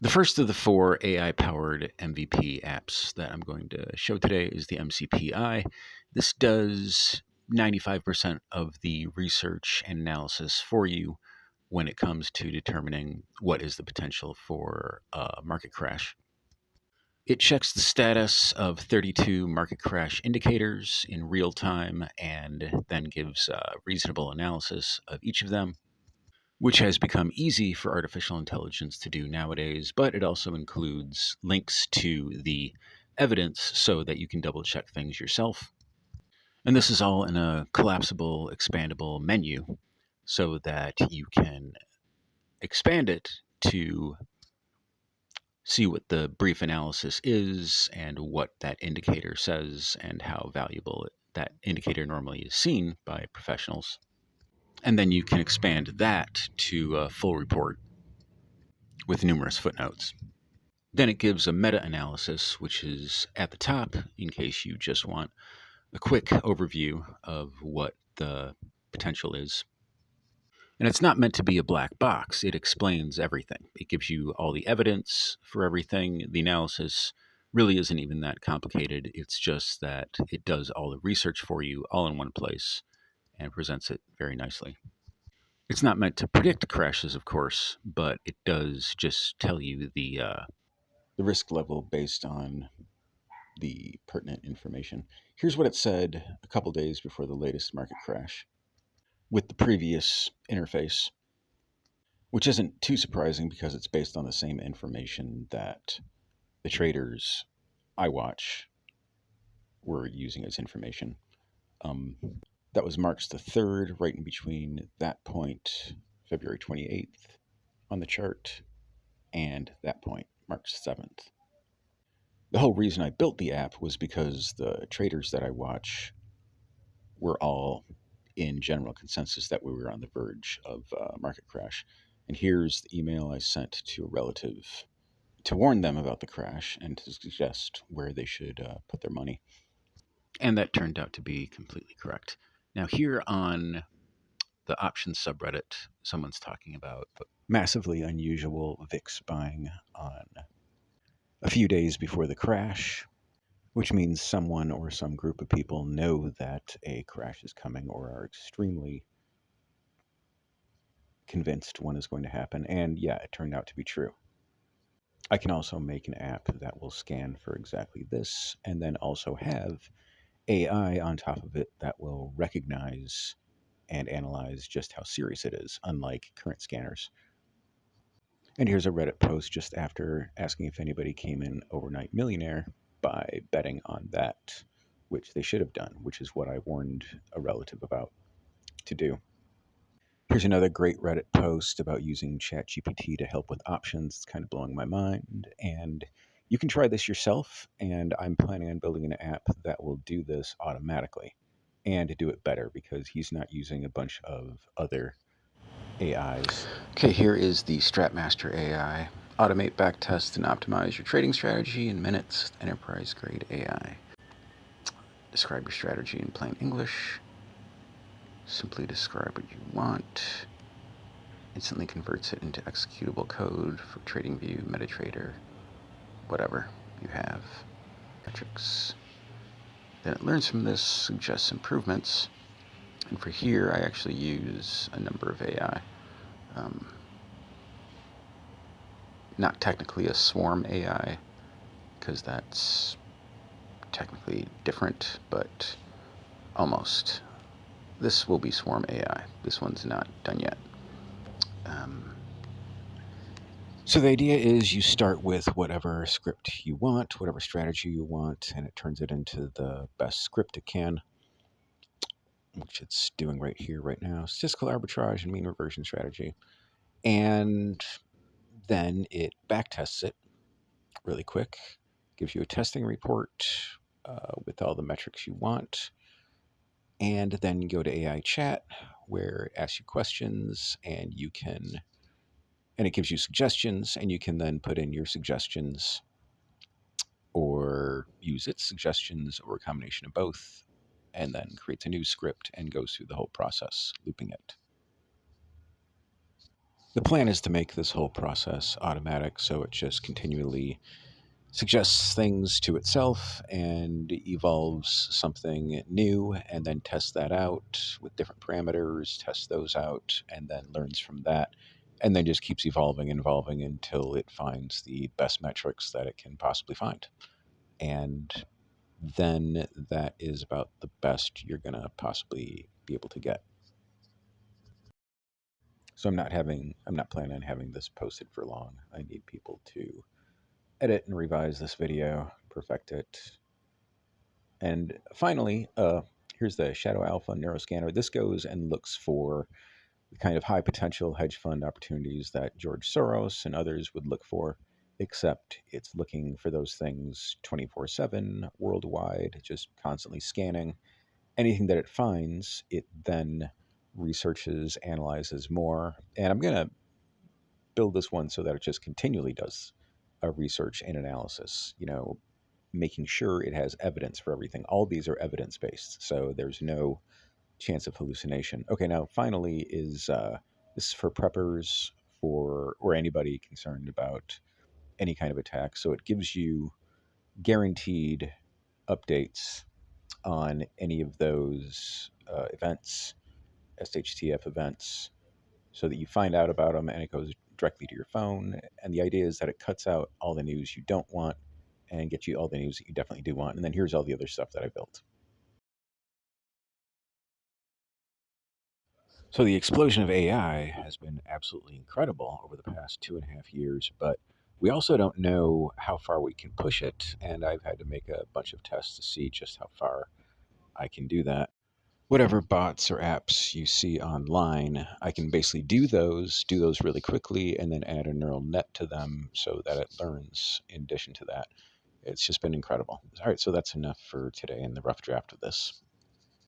The first of the four AI-powered MVP apps that I'm going to show today is the MCPI. This does 95% of the research and analysis for you when it comes to determining what is the potential for a market crash. It checks the status of 32 market crash indicators in real time and then gives a reasonable analysis of each of them, which has become easy for artificial intelligence to do nowadays, but it also includes links to the evidence so that you can double check things yourself. And this is all in a collapsible, expandable menu so that you can expand it to see what the brief analysis is and what that indicator says and how valuable that indicator normally is seen by professionals. And then you can expand that to a full report with numerous footnotes. Then it gives a meta-analysis, which is at the top in case you just want a quick overview of what the potential is. And it's not meant to be a black box. It explains everything. It gives you all the evidence for everything. The analysis really isn't even that complicated. It's just that it does all the research for you all in one place and presents it very nicely. It's not meant to predict crashes, of course, but it does just tell you the risk level based on the pertinent information. Here's what it said a couple days before the latest market crash with the previous interface, which isn't too surprising because it's based on the same information that the traders I watch were using as information. Um, that was March the 3rd, right in between that point, February 28th on the chart, and that point, March 7th. The whole reason I built the app was because the traders that I watch were all in general consensus that we were on the verge of a market crash. And here's the email I sent to a relative to warn them about the crash and to suggest where they should put their money. And that turned out to be completely correct. Now, here on the options subreddit, someone's talking about massively unusual VIX buying on a few days before the crash, which means someone or some group of people know that a crash is coming or are extremely convinced one is going to happen. And yeah, it turned out to be true. I can also make an app that will scan for exactly this and then also have AI on top of it that will recognize and analyze just how serious it is, unlike current scanners. And here's a Reddit post just after asking if anybody came in overnight millionaire by betting on that, which they should have done, which is what I warned a relative about to do. Here's another great Reddit post about using ChatGPT to help with options. It's kind of blowing my mind. And you can try this yourself, and I'm planning on building an app that will do this automatically and do it better because he's not using a bunch of other AIs. Okay, here is the Stratmaster AI. Automate, backtest, and optimize your trading strategy in minutes. Enterprise-grade AI. Describe your strategy in plain English. Simply describe what you want. Instantly converts it into executable code for TradingView, MetaTrader, whatever you have. Metrics. Then it learns from this, suggests improvements. And for here, I actually use a number of AI. Not technically a swarm AI, because that's technically different, but almost. This will be swarm AI. This one's not done yet. So the idea is you start with whatever script you want, whatever strategy you want, and it turns it into the best script it can, which it's doing right here, right now. Statistical arbitrage and mean reversion strategy. And then it backtests it really quick, gives you a testing report with all the metrics you want, and then you go to AI chat where it asks you questions and it gives you suggestions, and you can then put in your suggestions or use its suggestions or a combination of both, and then creates a new script and goes through the whole process, looping it. The plan is to make this whole process automatic, so it just continually suggests things to itself and evolves something new, and then tests that out with different parameters, tests those out, and then learns from that, and then just keeps evolving and evolving until it finds the best metrics that it can possibly find. And then that is about the best you're going to possibly be able to get. So I'm not planning on having this posted for long. I need people to edit and revise this video, perfect it. And finally, here's the Shadow Alpha Neuroscanner. This goes and looks for the kind of high potential hedge fund opportunities that George Soros and others would look for, except it's looking for those things 24/7 worldwide, just constantly scanning. Anything that it finds, it then researches, analyzes more. And I'm going to build this one so that it just continually does a research and analysis, making sure it has evidence for everything. All these are evidence based, so there's no chance of hallucination. Okay, now finally is this is for preppers for or anybody concerned about any kind of attack. So it gives you guaranteed updates on any of those events, SHTF events, so that you find out about them and it goes directly to your phone. And the idea is that it cuts out all the news you don't want and gets you all the news that you definitely do want. And then here's all the other stuff that I built. So the explosion of AI has been absolutely incredible over the past 2.5 years, but we also don't know how far we can push it. And I've had to make a bunch of tests to see just how far I can do that. Whatever bots or apps you see online, I can basically do those really quickly, and then add a neural net to them so that it learns in addition to that. It's just been incredible. All right, so that's enough for today in the rough draft of this.